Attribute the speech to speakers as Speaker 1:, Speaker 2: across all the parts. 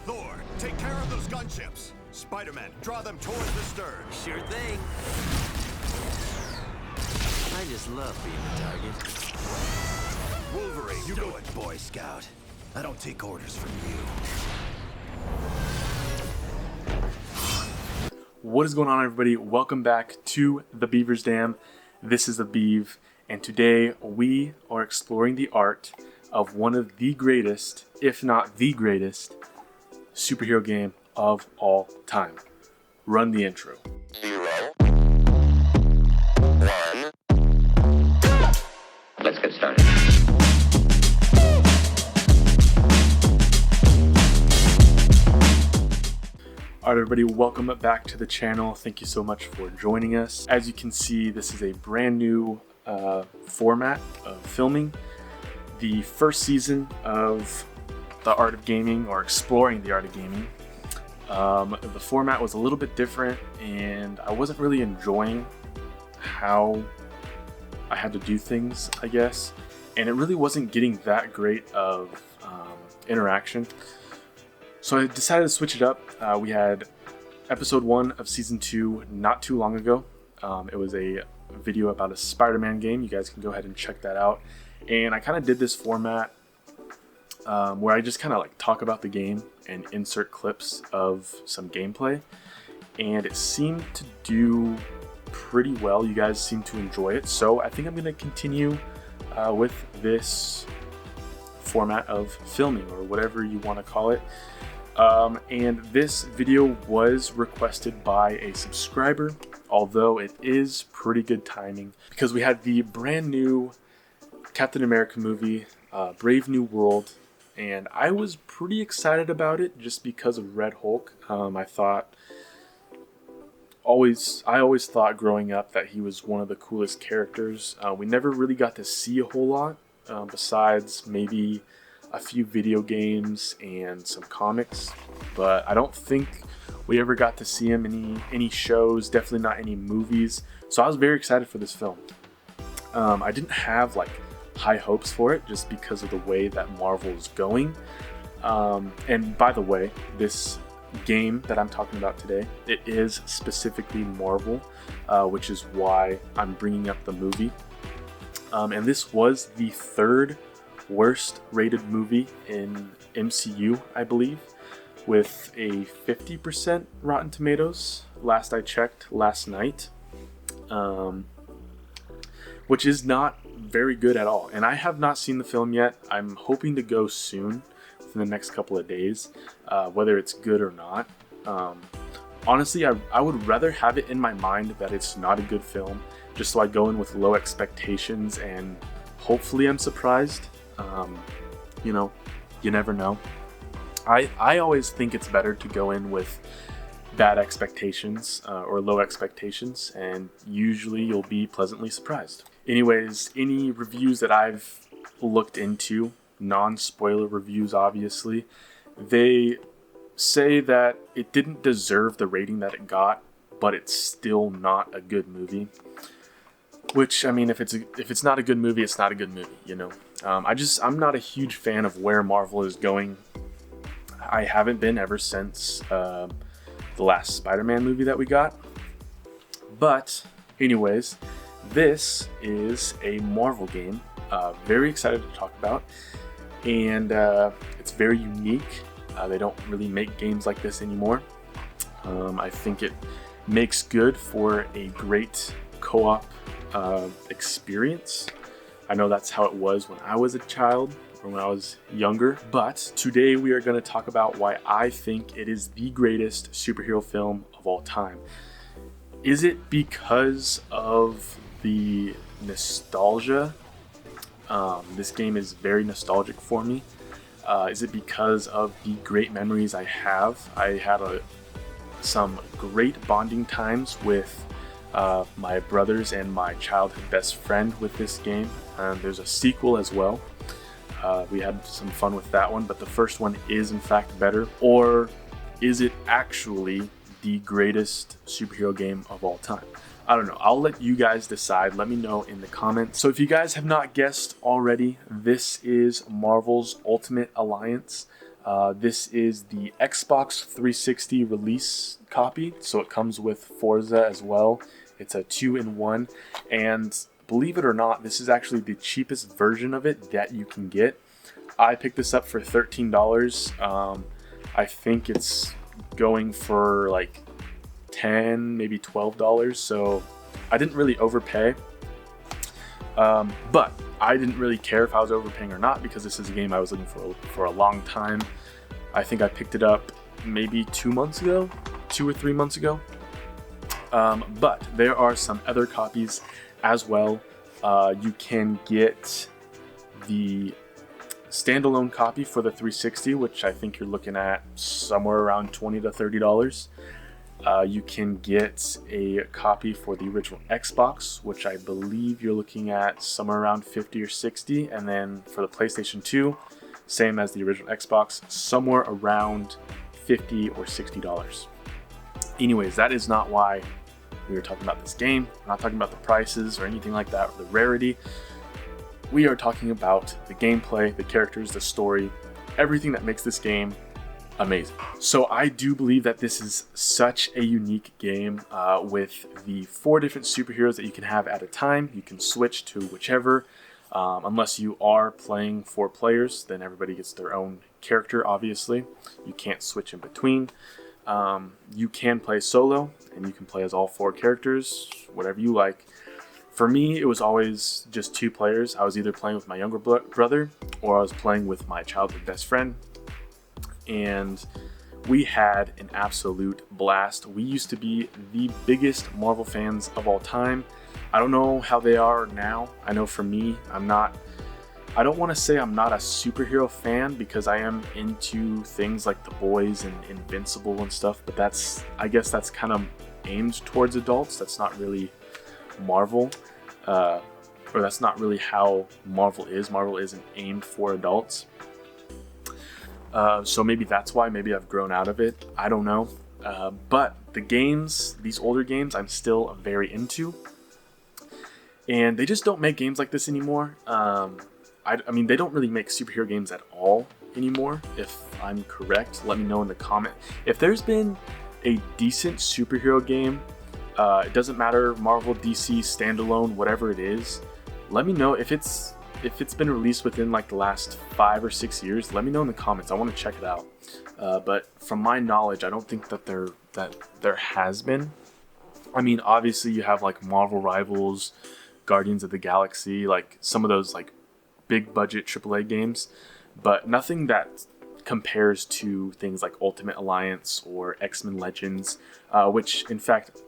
Speaker 1: Thor, take care of those gunships. Spider-Man, draw them towards the stern.
Speaker 2: Sure thing. I just love being the target.
Speaker 1: Wolverine, you do it, Boy Scout. I don't take orders from you.
Speaker 3: What is going on, everybody? Welcome back to the Beaver's Dam. This is the Beav, and today we are exploring the art of one of the greatest, if not the greatest, superhero game of all time. Run the intro.
Speaker 4: 0, 1. Let's get started.
Speaker 3: Alright, everybody, welcome back to the channel. Thank you so much for joining us. As you can see, this is a brand new format of filming. The first season of the Art of Gaming, or exploring the Art of Gaming. The format was a little bit different, and I wasn't really enjoying how I had to do things, I guess. And it really wasn't getting that great of interaction. So I decided to switch it up. We had episode 1 of season 2 not too long ago. It was a video about a Spider-Man game. You guys can go ahead and check that out. And I kind of did this format where I just kind of like talk about the game and insert clips of some gameplay. And it seemed to do pretty well. You guys seem to enjoy it. So I think I'm going to continue with this format of filming, or whatever you want to call it. And this video was requested by a subscriber, although it is pretty good timing because we had the brand new Captain America movie, Brave New World, and I was pretty excited about it just because of Red Hulk. I always thought growing up that he was one of the coolest characters. We never really got to see a whole lot, besides maybe a few video games and some comics, but I don't think we ever got to see him in any shows, definitely not any movies. So I was very excited for this film. I didn't have like high hopes for it just because of the way that Marvel is going. And by the way, this game that I'm talking about today, it is specifically Marvel, which is why I'm bringing up the movie. And this was the third worst rated movie in MCU, I believe, with a 50% Rotten Tomatoes, last I checked last night, which is not very good at all. And I have not seen the film yet. I'm hoping to go soon, within the next couple of days, whether it's good or not. Honestly, I would rather have it in my mind that it's not a good film, just so I go in with low expectations and hopefully I'm surprised. You never know. I always think it's better to go in with bad expectations or low expectations, and usually you'll be pleasantly surprised. Anyways, any reviews that I've looked into, non-spoiler reviews obviously, they say that it didn't deserve the rating that it got, but it's still not a good movie. Which, I mean, if it's not a good movie, it's not a good movie, you know. I'm not a huge fan of where Marvel is going. I haven't been ever since the last Spider-Man movie that we got. But, anyways, this is a Marvel game. Very excited to talk about. And it's very unique. They don't really make games like this anymore. I think it makes good for a great co-op experience. I know that's how it was when I was a child, or when I was younger, but today we are going to talk about why I think it is the greatest superhero film of all time. Is it because of the nostalgia? This game is very nostalgic for me. Is it because of the great memories I have? I had some great bonding times with my brothers and my childhood best friend with this game. There's a sequel as well. We had some fun with that one, but the first one is in fact better. Or is it actually the greatest superhero game of all time? I don't know. I'll let you guys decide. Let me know in the comments. So if you guys have not guessed already, this is Marvel's Ultimate Alliance. This is the Xbox 360 release copy, so it comes with Forza as well. It's a 2-in-1, and believe it or not, this is actually the cheapest version of it that you can get. I picked this up for $13. I think it's going for like $10, maybe $12, so I didn't really overpay. But I didn't really care if I was overpaying or not, because this is a game I was looking for a long time. I think I picked it up maybe 2 or 3 months ago. But there are some other copies as well. You can get the standalone copy for the 360, which I think you're looking at somewhere around $20 to $30. You can get a copy for the original Xbox, which I believe you're looking at somewhere around $50 or $60, and then for the PlayStation 2, same as the original Xbox, somewhere around $50 or $60. Anyways, that is not why we are talking about this game. We're not talking about the prices or anything like that, or the rarity. We are talking about the gameplay, the characters, the story, everything that makes this game amazing. So I do believe that this is such a unique game with the 4 different superheroes that you can have at a time. You can switch to whichever, unless you are playing 4 players, then everybody gets their own character, obviously. You can't switch in between. You can play solo, and you can play as all 4 characters, whatever you like. For me, it was always just 2 players. I was either playing with my younger brother, or I was playing with my childhood best friend. And we had an absolute blast. We used to be the biggest Marvel fans of all time. I don't know how they are now. I know for me, I don't want to say I'm not a superhero fan, because I am into things like The Boys and Invincible and stuff, but I guess that's kind of aimed towards adults. That's not really Marvel, or that's not really how Marvel is. Marvel isn't aimed for adults. So maybe that's why. Maybe I've grown out of it. I don't know. But the games, these older games, I'm still very into. And they just don't make games like this anymore. I mean, they don't really make superhero games at all anymore, if I'm correct. Let me know in the comment. If there's been a decent superhero game, it doesn't matter, Marvel, DC, standalone, whatever it is, let me know. If it's been released within like the last 5 or 6 years, let me know in the comments. I want to check it out. But from my knowledge, I don't think that there has been. I mean, obviously you have like Marvel Rivals, Guardians of the Galaxy, like some of those like big budget AAA games, but nothing that compares to things like Ultimate Alliance or X-Men Legends, which in fact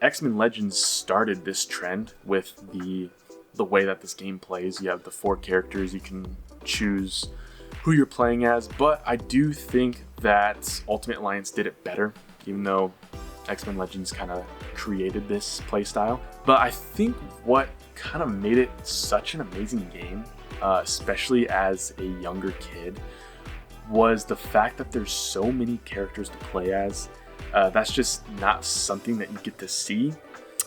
Speaker 3: X-Men Legends started this trend with the way that this game plays. You have the 4 characters, you can choose who you're playing as, but I do think that Ultimate Alliance did it better, even though X-Men Legends kind of created this playstyle. But I think what kind of made it such an amazing game, especially as a younger kid, was the fact that there's so many characters to play as. That's just not something that you get to see,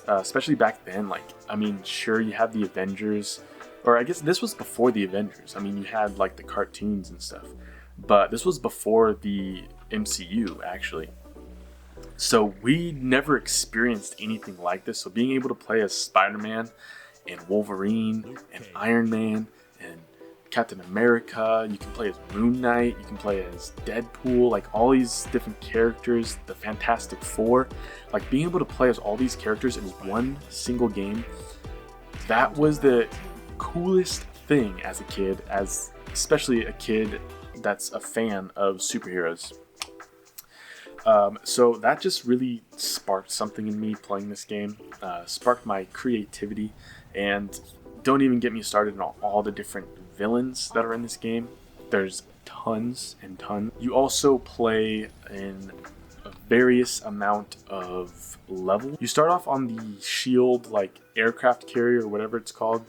Speaker 3: especially back then. Like, I mean, sure, you have the Avengers, or I guess this was before the Avengers. I mean, you had like the cartoons and stuff, but this was before the MCU, actually. So we never experienced anything like this. So being able to play as Spider-Man and Wolverine and Iron Man and Captain America, you can play as Moon Knight, you can play as Deadpool, like all these different characters, the Fantastic Four, like being able to play as all these characters in one single game, that was the coolest thing as a kid, as especially a kid that's a fan of superheroes. So that just really sparked something in me playing this game, sparked my creativity, and don't even get me started on all the different villains that are in this game. There's tons and tons. You also play in a various amount of level. You start off on the shield, like aircraft carrier or whatever it's called,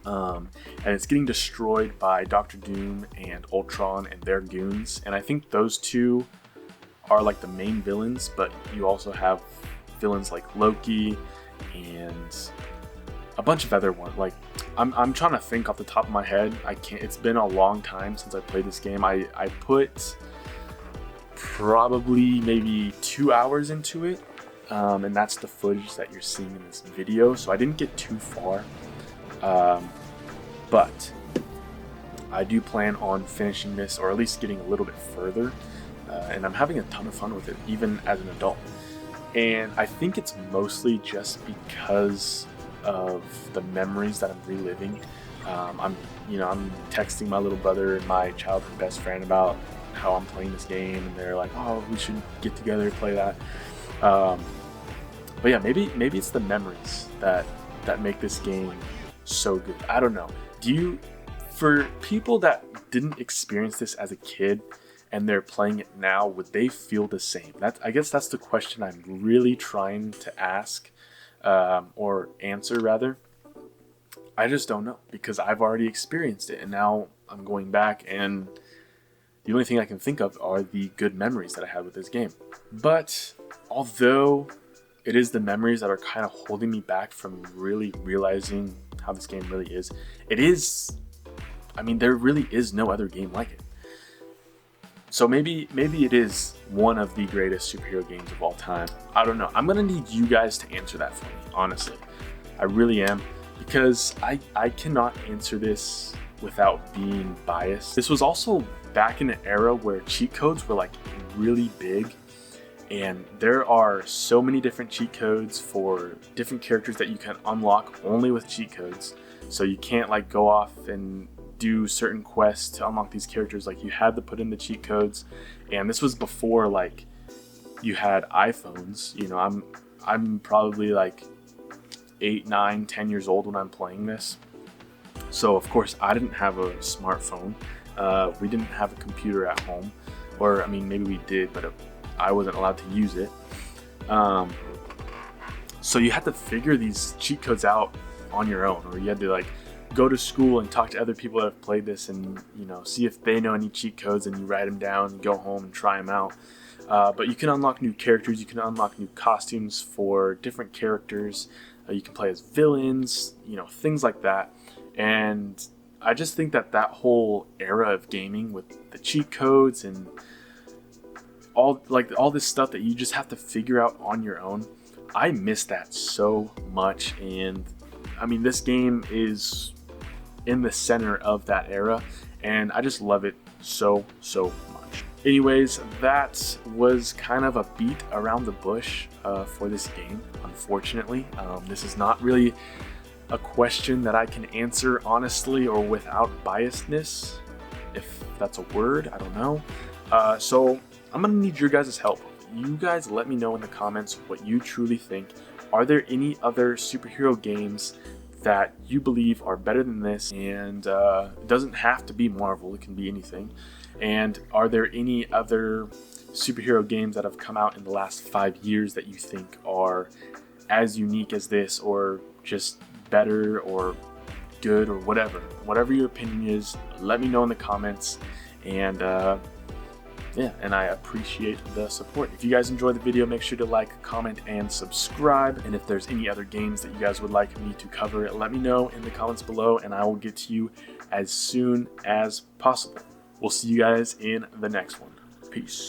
Speaker 3: and it's getting destroyed by Doctor Doom and Ultron and their goons, and I think those two are like the main villains, but you also have villains like Loki and a bunch of other ones, like I'm trying to think off the top of my head. I can't. It's been a long time since I played this game. I put probably maybe 2 hours into it, and that's the footage that you're seeing in this video. So I didn't get too far, but I do plan on finishing this, or at least getting a little bit further, and I'm having a ton of fun with it, even as an adult. And I think it's mostly just because of the memories that I'm reliving. I'm texting my little brother and my childhood best friend about how I'm playing this game, and they're like, "Oh, we should get together and play that." But yeah, maybe it's the memories that make this game so good. I don't know. For people that didn't experience this as a kid and they're playing it now, would they feel the same? I guess that's the question I'm really trying to ask, or answer rather. I just don't know, because I've already experienced it, and now I'm going back, and the only thing I can think of are the good memories that I had with this game. But although it is the memories that are kind of holding me back from really realizing how this game really is, there really is no other game like it. So maybe it is one of the greatest superhero games of all time. I don't know. I'm gonna need you guys to answer that for me, honestly. I really am, because I cannot answer this without being biased. This was also back in an era where cheat codes were like really big, and there are so many different cheat codes for different characters that you can unlock only with cheat codes. So you can't like go off and do certain quests to unlock these characters. Like, you had to put in the cheat codes, and this was before like you had iPhones. You know, I'm probably like 8, 9, 10 years old when I'm playing this, so of course I didn't have a smartphone. We didn't have a computer at home, or maybe we did, but I wasn't allowed to use it. So you had to figure these cheat codes out on your own, or you had to like go to school and talk to other people that have played this, and see if they know any cheat codes, and you write them down and go home and try them out. But you can unlock new characters, you can unlock new costumes for different characters, you can play as villains, things like that. And I just think that whole era of gaming with the cheat codes and all this stuff that you just have to figure out on your own, I miss that so much. And this game is in the center of that era, and I just love it so much. Anyways, that was kind of a beat around the bush for this game, unfortunately. This is not really a question that I can answer honestly or without biasness, if that's a word, I don't know. So I'm gonna need your guys' help. You guys let me know in the comments what you truly think. Are there any other superhero games that you believe are better than this? And it doesn't have to be Marvel, it can be anything. And are there any other superhero games that have come out in the last 5 years that you think are as unique as this, or just better or good, or whatever your opinion is? Let me know in the comments. And and I appreciate the support. If you guys enjoyed the video, make sure to like, comment, and subscribe. And if there's any other games that you guys would like me to cover, let me know in the comments below, and I will get to you as soon as possible. We'll see you guys in the next one. Peace.